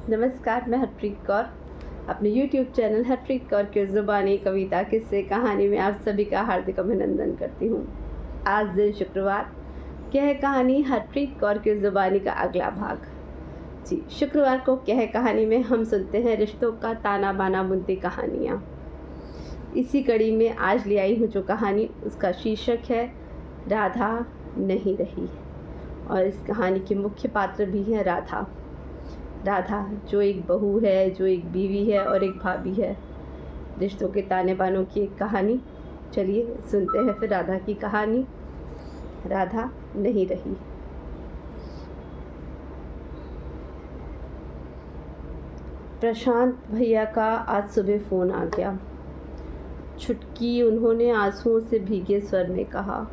नमस्कार, मैं हरप्रीत कौर अपने YouTube चैनल हरप्रीत कौर की ज़ुबानी कविता किस्से कहानी में आप सभी का हार्दिक अभिनंदन करती हूँ। आज दिन शुक्रवार क्या है कहानी हरप्रीत कौर की ज़ुबानी का अगला भाग। जी, शुक्रवार को क्या है कहानी में हम सुनते हैं रिश्तों का ताना बाना बुनती कहानियाँ। इसी कड़ी में आज ले आई हूँ जो कहानी, उसका शीर्षक है राधा नहीं रही। और इस कहानी के मुख्य पात्र भी हैं राधा, जो एक बहू है, जो एक बीवी है और एक भाभी है। रिश्तों के ताने बानों की एक कहानी। चलिए सुनते हैं फिर राधा की कहानी। राधा नहीं रही। प्रशांत भैया का आज सुबह फ़ोन आ गया। छुटकी, उन्होंने आंसुओं से भीगे स्वर में कहा।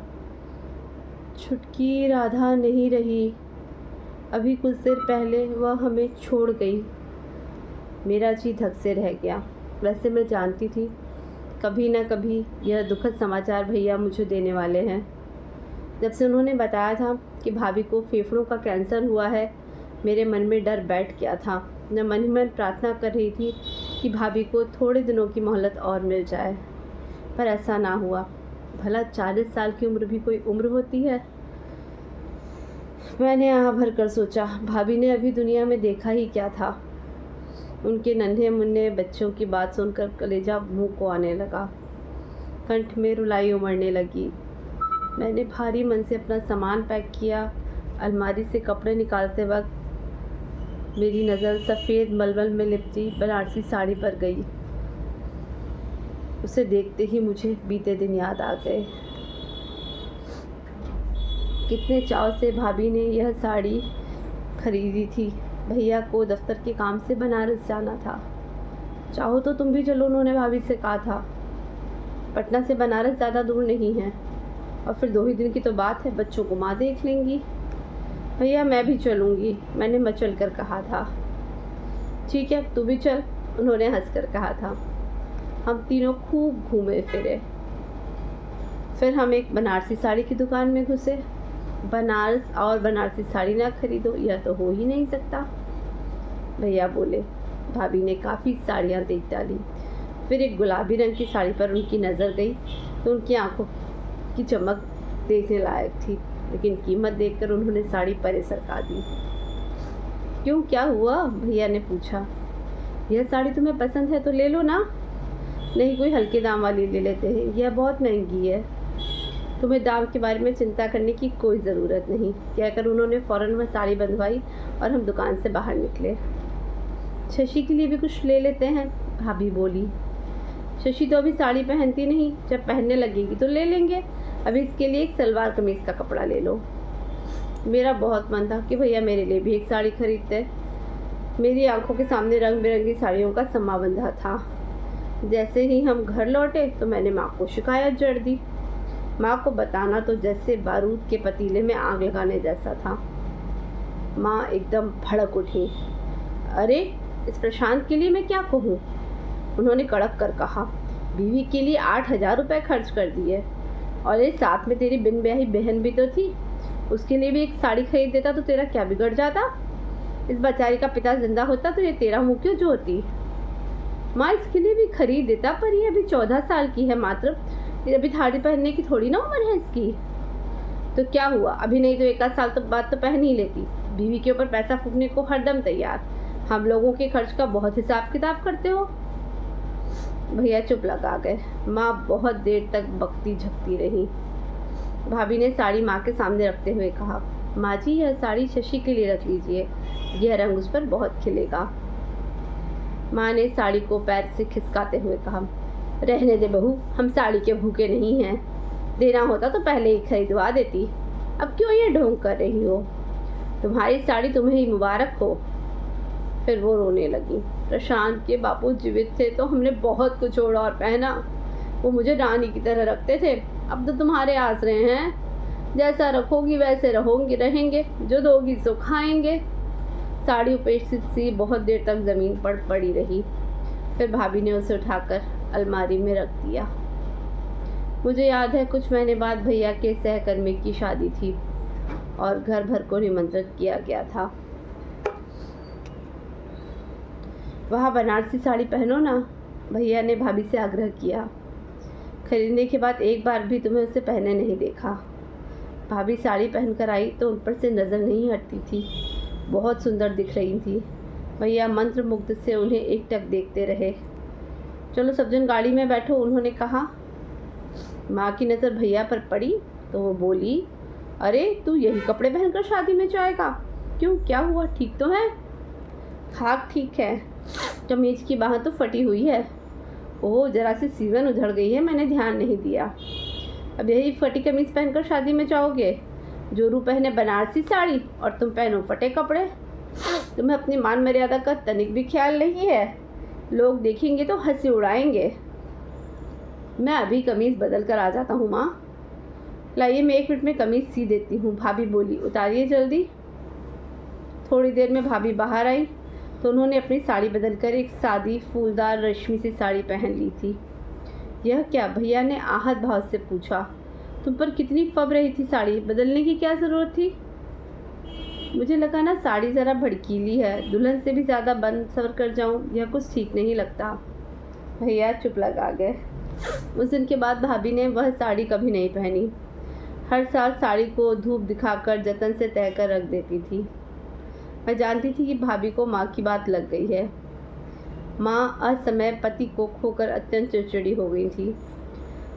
छुटकी, राधा नहीं रही। अभी कुछ देर पहले वह हमें छोड़ गई। मेरा जी धक से रह गया। वैसे मैं जानती थी कभी न कभी यह दुखद समाचार भैया मुझे देने वाले हैं। जब से उन्होंने बताया था कि भाभी को फेफड़ों का कैंसर हुआ है, मेरे मन में डर बैठ गया था। मैं मन ही मन प्रार्थना कर रही थी कि भाभी को थोड़े दिनों की मोहलत और मिल जाए, पर ऐसा ना हुआ। भला 40 साल की उम्र भी कोई उम्र होती है? मैंने आह भर कर सोचा, भाभी ने अभी दुनिया में देखा ही क्या था। उनके नन्हे मुन्ने बच्चों की बात सुनकर कलेजा मुंह को आने लगा, कंठ में रुलाई उमड़ने लगी। मैंने भारी मन से अपना सामान पैक किया। अलमारी से कपड़े निकालते वक्त मेरी नज़र सफ़ेद मलमल में लिपटी बनारसी साड़ी पर गई। उसे देखते ही मुझे बीते दिन याद आ गए। कितने चाव से भाभी ने यह साड़ी खरीदी थी। भैया को दफ्तर के काम से बनारस जाना था। चाहो तो तुम भी चलो, उन्होंने भाभी से कहा था। पटना से बनारस ज़्यादा दूर नहीं है और फिर 2 ही दिन की तो बात है, बच्चों को माँ देख लेंगी। भैया मैं भी चलूँगी, मैंने मचल कर कहा था। ठीक है, तू भी चल, उन्होंने हंसकर कहा था। हम तीनों खूब घूमे फिरे। फिर हम एक बनारसी साड़ी की दुकान में घुसे। बनारस और बनारसी साड़ी ना खरीदो, यह तो हो ही नहीं सकता, भैया बोले। भाभी ने काफ़ी साड़ियाँ देख डाली। फिर एक गुलाबी रंग की साड़ी पर उनकी नज़र गई तो उनकी आंखों की चमक देखने लायक थी, लेकिन कीमत देखकर उन्होंने साड़ी परे सरका दी। क्यों, क्या हुआ? भैया ने पूछा। यह साड़ी तुम्हें पसंद है तो ले लो ना। नहीं, कोई हल्के दाम वाली ले लेते हैं, यह बहुत महंगी है। तुम्हें दाम के बारे में चिंता करने की कोई ज़रूरत नहीं, कहकर उन्होंने फ़ौरन वह साड़ी बंधवाई और हम दुकान से बाहर निकले। शशि के लिए भी कुछ ले लेते हैं, भाभी बोली। शशि तो अभी साड़ी पहनती नहीं, जब पहनने लगेगी तो ले लेंगे। अभी इसके लिए एक सलवार कमीज़ का कपड़ा ले लो। मेरा बहुत मन था कि भैया मेरे लिए भी एक साड़ी खरीदते। मेरी आंखों के सामने रंग बिरंगी साड़ियों का समा बंधा था। जैसे ही हम घर लौटे तो मैंने माँ को शिकायत जड़ दी। माँ को बताना तो जैसे बारूद के पतीले में आग लगाने जैसा था। माँ एकदम भड़क उठी। अरे, इस प्रशांत के लिए मैं क्या कहूँ, उन्होंने कड़क कर कहा। बीवी के लिए 8,000 रुपये खर्च कर दिए, और ये साथ में तेरी बिन ब्याही बहन भी तो थी, उसके लिए भी एक साड़ी खरीद देता तो तेरा क्या बिगड़ जाता? इस बेचारी का पिता जिंदा होता तो ये तेरा मुँह क्यों जोड़ती? माँ इसके लिए भी खरीद देता, पर ये अभी 14 साल की है मात्र, अभी साड़ी पहनने की थोड़ी ना उम्र है इसकी। तो क्या हुआ, अभी नहीं तो 1 साल तो बाद तो पहन ही लेती। बीवी के ऊपर पैसा फूकने को हरदम तैयार। हम लोगों के खर्च का बहुत हिसाब किताब करते हो। भैया चुप लगा गए। माँ बहुत देर तक बकती झकती रही। भाभी ने साड़ी माँ के सामने रखते हुए कहा, माँ जी यह साड़ी शशि के लिए रख लीजिए, यह रंग उस पर बहुत खिलेगा। माँ ने साड़ी को पैर से खिसकाते हुए कहा, रहने दे बहू, हम साड़ी के भूखे नहीं हैं। देना होता तो पहले ही खरीदवा देती, अब क्यों ये ढोंग कर रही हो? तुम्हारी साड़ी तुम्हें ही मुबारक हो। फिर वो रोने लगी। प्रशांत के बापू जीवित थे तो हमने बहुत कुछ ओढ़ा और पहना। वो मुझे रानी की तरह रखते थे, अब तो तुम्हारे आसरे हैं। जैसा रखोगी वैसे रहेंगे, जो दोगी सो खाएंगे। साड़ी उपेक्षित सी बहुत देर तक ज़मीन पर पड़ी रही। फिर भाभी ने उसे उठाकर अलमारी में रख दिया। मुझे याद है कुछ महीने बाद भैया के सहकर्मी की शादी थी और घर भर को निमंत्रित किया गया था। वहाँ बनारसी साड़ी पहनो ना, भैया ने भाभी से आग्रह किया। खरीदने के बाद एक बार भी तुम्हें उसे पहने नहीं देखा। भाभी साड़ी पहनकर आई तो उन पर से नज़र नहीं हटती थी, बहुत सुंदर दिख रही थी। भैया मंत्रमुग्ध से उन्हें एकटक देखते रहे। चलो सब जन गाड़ी में बैठो, उन्होंने कहा। माँ की नज़र भैया पर पड़ी तो वो बोली, अरे तू यही कपड़े पहनकर शादी में जाएगा? क्यों, क्या हुआ, ठीक तो है? हाँ ठीक है, कमीज की बाह तो फटी हुई है। ओह, जरा सी सीवन उधड़ गई है, मैंने ध्यान नहीं दिया। अब यही फटी कमीज पहनकर शादी में जाओगे? जोरू पहने बनारसी साड़ी और तुम पहनो फटे कपड़े। तुम्हें अपनी मान मर्यादा का तनिक भी ख्याल नहीं है। लोग देखेंगे तो हंसी उड़ाएंगे। मैं अभी कमीज़ बदल कर आ जाता हूँ माँ। लाइए मैं 1 मिनट में कमीज़ सी देती हूँ, भाभी बोली। उतारिए जल्दी। थोड़ी देर में भाभी बाहर आई तो उन्होंने अपनी साड़ी बदलकर एक सादी फूलदार रेशमी सी साड़ी पहन ली थी। यह क्या, भैया ने आहत भाव से पूछा। तुम पर कितनी फब रही थी साड़ी, बदलने की क्या ज़रूरत थी? मुझे लगा ना साड़ी ज़रा भड़कीली है, दुल्हन से भी ज़्यादा बन सवर कर जाऊँ, यह कुछ ठीक नहीं लगता। भैया चुप लगा गए। उस दिन के बाद भाभी ने वह साड़ी कभी नहीं पहनी। हर साल साड़ी को धूप दिखाकर जतन से तह कर रख देती थी। मैं जानती थी कि भाभी को माँ की बात लग गई है। माँ असमय पति को खोकर अत्यंत चिड़चिड़ी हो गई थी।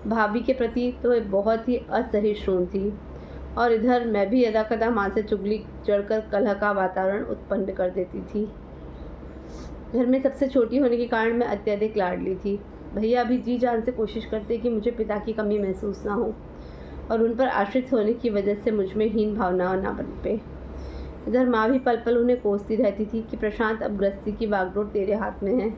भाभी के प्रति तो एक बहुत ही असहिष्णु थी और इधर मैं भी यदाकदा माँ से चुगली चढ़कर कलह का वातावरण उत्पन्न कर देती थी। घर में सबसे छोटी होने के कारण मैं अत्यधिक लाडली थी। भैया अभी जी जान से कोशिश करते कि मुझे पिता की कमी महसूस ना हो और उन पर आश्रित होने की वजह से मुझ में हीन भावना ना बन पे। इधर माँ भी पल पल उन्हें कोसती रहती थी कि प्रशांत, अब गृहस्थी की बागडोर तेरे हाथ में है।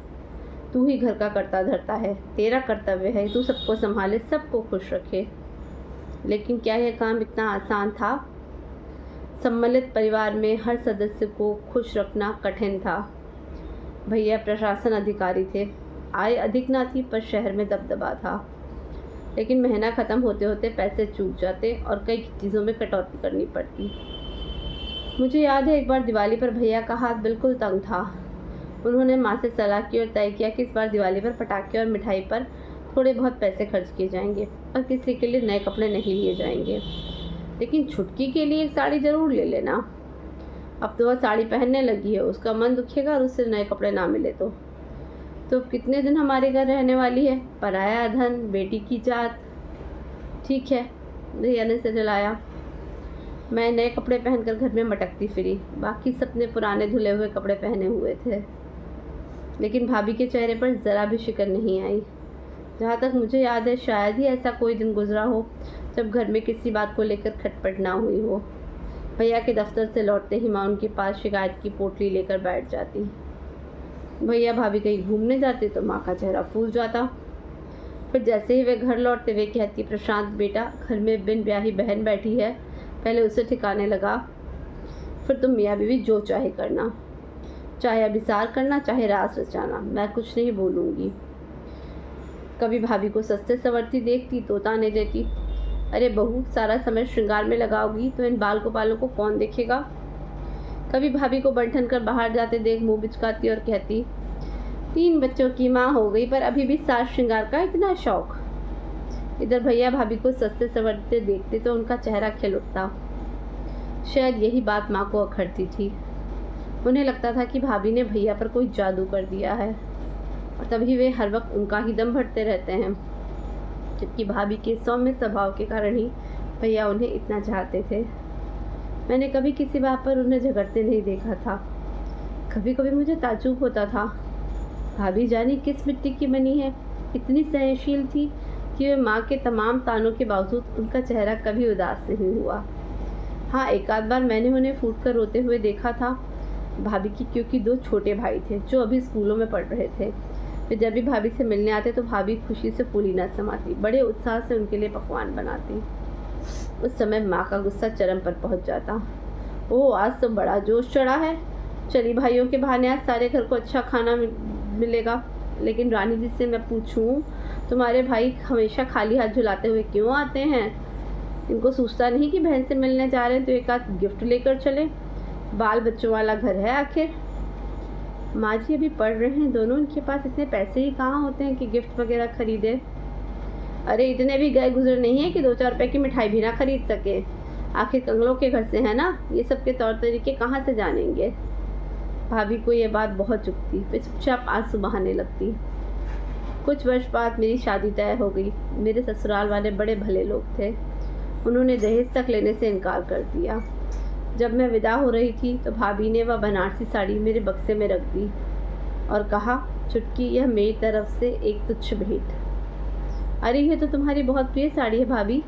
तू ही घर का करता धरता है, तेरा कर्तव्य है तू सबको संभाले, सबको खुश रखे। लेकिन क्या यह काम इतना आसान था? सम्मिलित परिवार में हर सदस्य को खुश रखना कठिन था। भैया प्रशासन अधिकारी थे, आय अधिक ना थी पर शहर में दबदबा था। लेकिन महीना ख़त्म होते होते पैसे चूक जाते और कई चीज़ों में कटौती करनी पड़ती। मुझे याद है एक बार दिवाली पर भैया का हाथ बिल्कुल तंग था। उन्होंने माँ से सलाह की और तय किया कि इस बार दिवाली पर पटाखे और मिठाई पर थोड़े बहुत पैसे खर्च किए जाएंगे और किसी के लिए नए कपड़े नहीं लिए जाएंगे, लेकिन छुटकी के लिए एक साड़ी ज़रूर ले लेना। अब तो वह साड़ी पहनने लगी है, उसका मन दुखेगा और उससे नए कपड़े ना मिले तो अब कितने दिन हमारे घर रहने वाली है? पराया धन, बेटी की जात। ठीक है, भैया ने सिर हिलाया। मैं नए कपड़े पहनकर घर में मटकती फिरी। बाकी सबने पुराने धुले हुए कपड़े पहने हुए थे, लेकिन भाभी के चेहरे पर ज़रा भी शिकन नहीं आई। जहाँ तक मुझे याद है शायद ही ऐसा कोई दिन गुजरा हो जब घर में किसी बात को लेकर खटपट ना हुई हो। भैया के दफ्तर से लौटते ही माँ उनके पास शिकायत की पोटली लेकर बैठ जाती। भैया भाभी कहीं घूमने जाते तो माँ का चेहरा फूल जाता। फिर जैसे ही वे घर लौटते वे कहती, प्रशांत बेटा, घर में बिन ब्याही बहन बैठी है, पहले उसे ठिकाने लगा, फिर तुम मियाँ बीवी जो चाहे करना, चाहे अभिसार करना, चाहे रास रचाना, मैं कुछ नहीं बोलूँगी। कभी भाभी को सस्ते संवरती देखती तो ताने देती, अरे बहू, सारा समय श्रृंगार में लगाओगी तो इन बाल गोपालों को कौन देखेगा। कभी भाभी को बंठन कर बाहर जाते देख मुँह बिचकाती और कहती, 3 बच्चों की माँ हो गई पर अभी भी सास श्रृंगार का इतना शौक। इधर भैया भाभी को सस्ते संवरते देखते तो उनका चेहरा खिल उठता। शायद यही बात माँ को अखरती थी। उन्हें लगता था कि भाभी ने भैया पर कोई जादू कर दिया है और तभी वे हर वक्त उनका ही दम भरते रहते हैं, जबकि भाभी के सौम्य स्वभाव के कारण ही भैया उन्हें इतना चाहते थे। मैंने कभी किसी बात पर उन्हें झगड़ते नहीं देखा था। कभी कभी मुझे ताज्जुब होता था, भाभी जाने किस मिट्टी की बनी है, इतनी सहनशील थी कि वह माँ के तमाम तानों के बावजूद उनका चेहरा कभी उदास नहीं हुआ। हाँ, एक आध बार मैंने उन्हें फूट कर रोते हुए देखा था भाभी की, क्योंकि 2 छोटे भाई थे जो अभी स्कूलों में पढ़ रहे थे। वे जब भी भाभी से मिलने आते तो भाभी खुशी से फूली न समाती, बड़े उत्साह से उनके लिए पकवान बनाती। उस समय माँ का गुस्सा चरम पर पहुँच जाता। ओह, आज तो बड़ा जोश चढ़ा है, चली भाइयों के बहाने आज सारे घर को अच्छा खाना मिलेगा। लेकिन रानी जी से मैं पूछूं, तुम्हारे भाई हमेशा खाली हाथ झुलाते हुए क्यों आते हैं? इनको सोचता नहीं कि बहन से मिलने जा रहे हैं तो एक आध गिफ्ट लेकर चले? बाल बच्चों वाला घर है आखिर। माँ जी अभी पढ़ रहे हैं दोनों, उनके पास इतने पैसे ही कहाँ होते हैं कि गिफ्ट वगैरह खरीदे। अरे इतने भी गए गुजर नहीं है कि 2-4 रुपए की मिठाई भी ना खरीद सके। आखिर कंगलों के घर से है ना, ये सब के तौर तरीके कहाँ से जानेंगे। भाभी को ये बात बहुत चुभती, वे चुपचाप आंसू बहाने लगती। कुछ वर्ष बाद मेरी शादी तय हो गई। मेरे ससुराल वाले बड़े भले लोग थे, उन्होंने दहेज तक लेने से इनकार कर दिया। जब मैं विदा हो रही थी तो भाभी ने वह बनारसी साड़ी मेरे बक्से में रख दी और कहा, चुटकी यह मेरी तरफ से एक तुच्छ भेंट। अरे ये तो तुम्हारी बहुत प्रिय साड़ी है भाभी।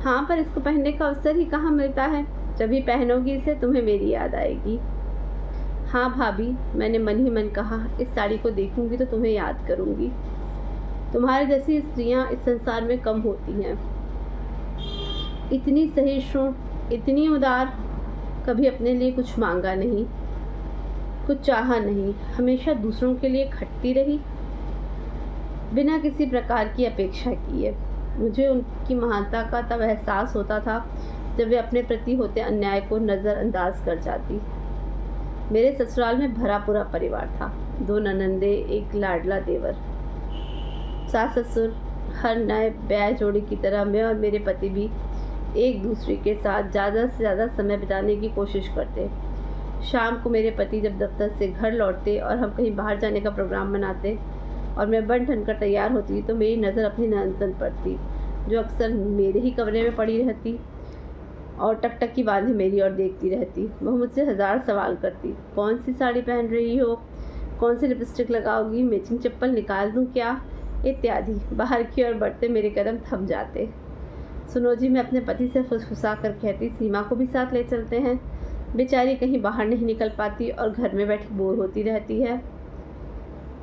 हाँ, पर इसको पहनने का अवसर ही कहाँ मिलता है। जब भी पहनोगी इसे तुम्हें मेरी याद आएगी। हाँ भाभी, मैंने मन ही मन कहा, इस साड़ी को देखूंगी तो तुम्हें याद करूंगी। तुम्हारे जैसी स्त्रियां इस संसार में कम होती हैं। इतनी सहिष्णु, इतनी उदार, कभी अपने लिए कुछ मांगा नहीं, कुछ चाहा नहीं, हमेशा दूसरों के लिए खटती रही, बिना किसी प्रकार की अपेक्षा किए। मुझे उनकी महानता का तब एहसास होता था जब वे अपने प्रति होते अन्याय को नज़रअंदाज कर जाती। मेरे ससुराल में भरा पूरा परिवार था, 2 ननंदे, एक लाडला देवर। सास ससुर हर नए ब्याह जोड़ी की तरह मैं और मेरे पति भी एक दूसरे के साथ ज़्यादा से ज़्यादा समय बिताने की कोशिश करते। शाम को मेरे पति जब दफ्तर से घर लौटते और हम कहीं बाहर जाने का प्रोग्राम बनाते और मैं बन ठन कर तैयार होती तो मेरी नज़र अपनी ननद पर पड़ती, जो अक्सर मेरे ही कमरे में पड़ी रहती और टकटकी बांधे मेरी ओर देखती रहती। वह मुझसे 1000 सवाल करती, कौन सी साड़ी पहन रही हो, कौन सी लिपस्टिक लगाओगी, मैचिंग चप्पल निकाल दूँ क्या, इत्यादि। बाहर की ओर बढ़ते मेरे कदम थम जाते। सुनो जी, मैं अपने पति से फुसफुसा कर कहती, सीमा को भी साथ ले चलते हैं, बेचारी कहीं बाहर नहीं निकल पाती और घर में बैठी बोर होती रहती है।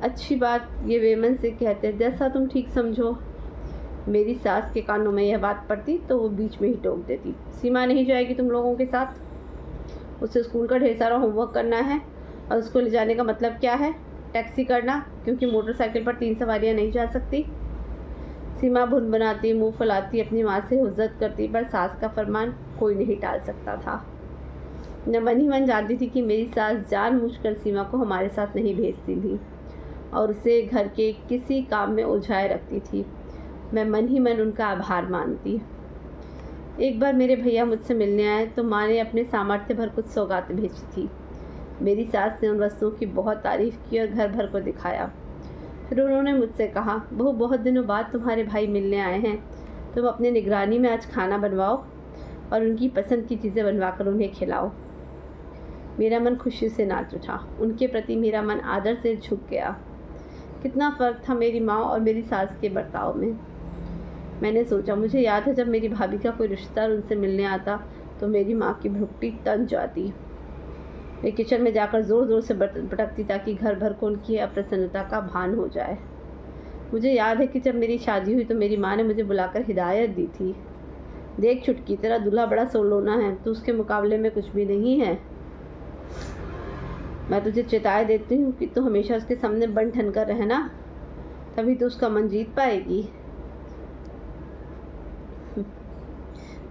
अच्छी बात, ये वेमन से कहते, जैसा तुम ठीक समझो। मेरी सास के कानों में यह बात पड़ती तो वो बीच में ही टोक देती, सीमा नहीं जाएगी तुम लोगों के साथ, उसे स्कूल का ढेर सारा होमवर्क करना है और उसको ले जाने का मतलब क्या है, टैक्सी करना, क्योंकि मोटरसाइकिल पर 3 सवारियां नहीं जा सकती। सीमा भुन बनाती, मुँह फुलाती, अपनी माँ से हुज्जत करती, पर सास का फरमान कोई नहीं टाल सकता था। मैं मन ही मन जानती थी कि मेरी सास जानबूझकर सीमा को हमारे साथ नहीं भेजती थी और उसे घर के किसी काम में उलझाए रखती थी। मैं मन ही मन उनका आभार मानती। एक बार मेरे भैया मुझसे मिलने आए तो माँ ने अपने सामर्थ्य भर कुछ सौगातें भेजी थी। मेरी सास ने उन वस्तुओं की बहुत तारीफ़ की और घर भर को दिखाया। फिर उन्होंने मुझसे कहा, बहू बहुत दिनों बाद तुम्हारे भाई मिलने आए हैं, तुम अपने निगरानी में आज खाना बनवाओ और उनकी पसंद की चीज़ें बनवा कर उन्हें खिलाओ। मेरा मन खुशी से नाच उठा, उनके प्रति मेरा मन आदर से झुक गया। कितना फ़र्क था मेरी माँ और मेरी सास के बर्ताव में। मैंने सोचा, मुझे याद है जब मेरी भाभी का कोई रिश्तेदार उनसे मिलने आता तो मेरी माँ की भुगटी तन जाती। वे किचन में जाकर ज़ोर ज़ोर से भटकती ताकि घर भर को उनकी अप्रसन्नता का भान हो जाए। मुझे याद है कि जब मेरी शादी हुई तो मेरी माँ ने मुझे बुलाकर हिदायत दी थी, देख चुटकी, तेरा दूल्हा बड़ा सोलोना है, तो उसके मुकाबले में कुछ भी नहीं है। मैं तुझे चेताए देती हूँ कि तू हमेशा उसके सामने बन ठन कर रहना, तभी तो उसका मन जीत पाएगी।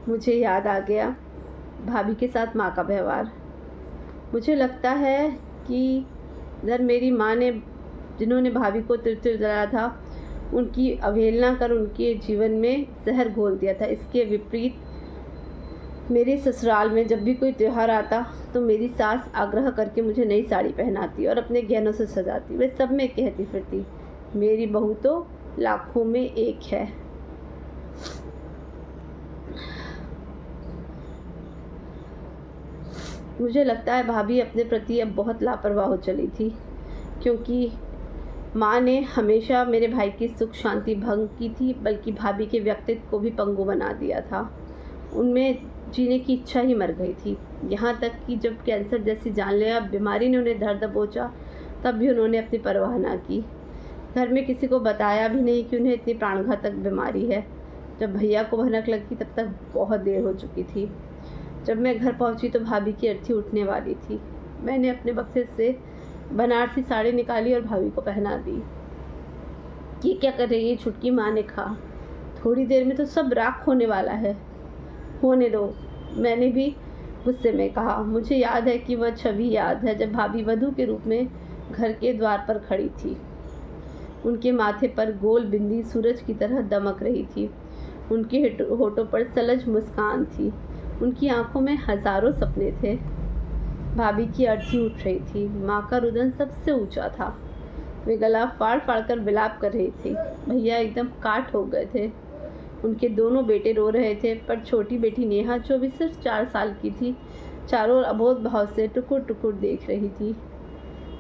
मुझे याद आ गया भाभी के साथ माँ का व्यवहार। मुझे लगता है कि इधर मेरी माँ ने, जिन्होंने भाभी को तिल जलाया था, उनकी अवहेलना कर उनके जीवन में जहर घोल दिया था। इसके विपरीत मेरे ससुराल में जब भी कोई त्यौहार आता तो मेरी सास आग्रह करके मुझे नई साड़ी पहनाती और अपने गहनों से सजाती। वे सब में कहती फिरती, मेरी बहू तो लाखों में एक है। मुझे लगता है भाभी अपने प्रति अब बहुत लापरवाह हो चली थी, क्योंकि माँ ने हमेशा मेरे भाई की सुख शांति भंग की थी, बल्कि भाभी के व्यक्तित्व को भी पंगु बना दिया था। उनमें जीने की इच्छा ही मर गई थी। यहाँ तक कि जब कैंसर जैसी जानलेवा बीमारी ने उन्हें दर्द दबोचा, तब भी उन्होंने अपनी परवाह ना की। घर में किसी को बताया भी नहीं कि उन्हें इतनी प्राणघातक बीमारी है। जब भैया को भनक लगी तब तक बहुत देर हो चुकी थी। जब मैं घर पहुंची तो भाभी की अर्थी उठने वाली थी। मैंने अपने बक्से से बनारसी साड़ी निकाली और भाभी को पहना दी। ये क्या कर रही है छुटकी, माँ ने कहा, थोड़ी देर में तो सब राख होने वाला है, होने दो। मैंने भी गुस्से में कहा। मुझे याद है कि वह छवि याद है जब भाभी वधू के रूप में घर के द्वार पर खड़ी थी। उनके माथे पर गोल बिंदी सूरज की तरह दमक रही थी। उनके होठों पर सलज मुस्कान थी। उनकी आंखों में हजारों सपने थे। भाभी की अर्थी उठ रही थी। माँ का रुदन सबसे ऊंचा था। वे गला फाड़ फाड़ कर विलाप कर रही थी। भैया एकदम काट हो गए थे। उनके दोनों बेटे रो रहे थे, पर छोटी बेटी नेहा, जो भी सिर्फ 4 साल की थी, चारों ओर अबोध भाव से टुकुर टुकुर देख रही थी।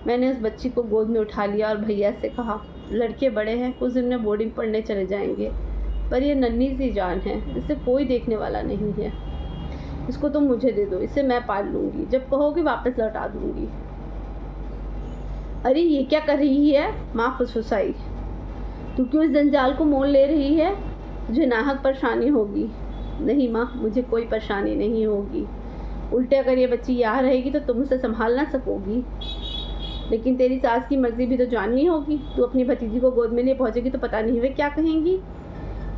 मैंने उस बच्ची को गोद में उठा लिया और भैया से कहा, लड़के बड़े हैं, कुछ दिन में बोर्डिंग पढ़ने चले जाएंगे, पर यह नन्ही सी जान है, इसे कोई देखने वाला नहीं है। इसको तुम मुझे दे दो, इसे मैं पाल लूँगी, जब कहोगे वापस लौटा दूँगी। अरे ये क्या कर रही है? माँ फुसफुसाई। तू क्यों इस जंजाल को मोल ले रही है? तुझे नाहक परेशानी होगी। नहीं माँ, मुझे कोई परेशानी नहीं होगी। उल्टे अगर ये बच्ची यहाँ रहेगी तो तुम उसे संभाल ना सकोगी। लेकिन तेरी सास की मर्जी भी तो जाननी होगी। तू अपनी भतीजी को गोद में लिए पहुँचेगी तो पता नहीं वे क्या कहेंगी।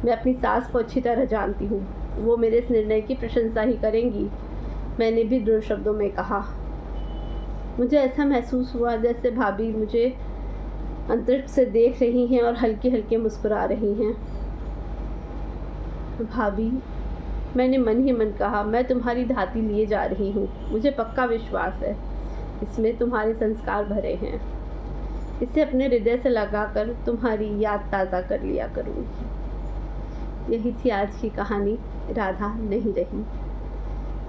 मैं अपनी सास को अच्छी तरह जानती हूँ, वो मेरे इस निर्णय की प्रशंसा ही करेंगी। मैंने भी दृढ़ शब्दों में कहा। मुझे ऐसा महसूस हुआ जैसे भाभी मुझे अंतरिक्ष से देख रही हैं और हल्के हल्के मुस्कुरा रही हैं। भाभी, मैंने मन ही मन कहा, मैं तुम्हारी धाती लिए जा रही हूँ। मुझे पक्का विश्वास है इसमें तुम्हारे संस्कार भरे हैं। इसे अपने हृदय से लगाकर तुम्हारी याद ताज़ा कर लिया करूँगी। यही थी आज की कहानी, राधा नहीं रही।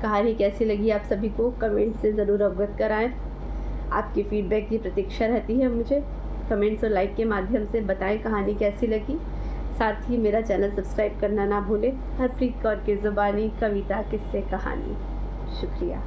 कहानी कैसी लगी आप सभी को कमेंट से ज़रूर अवगत कराएं। आपकी फीडबैक की प्रतीक्षा रहती है मुझे। कमेंट्स और लाइक के माध्यम से बताएं कहानी कैसी लगी। साथ ही मेरा चैनल सब्सक्राइब करना ना भूलें। हरप्रीत कौर की ज़ुबानी, कविता, किस्से, कहानी। शुक्रिया।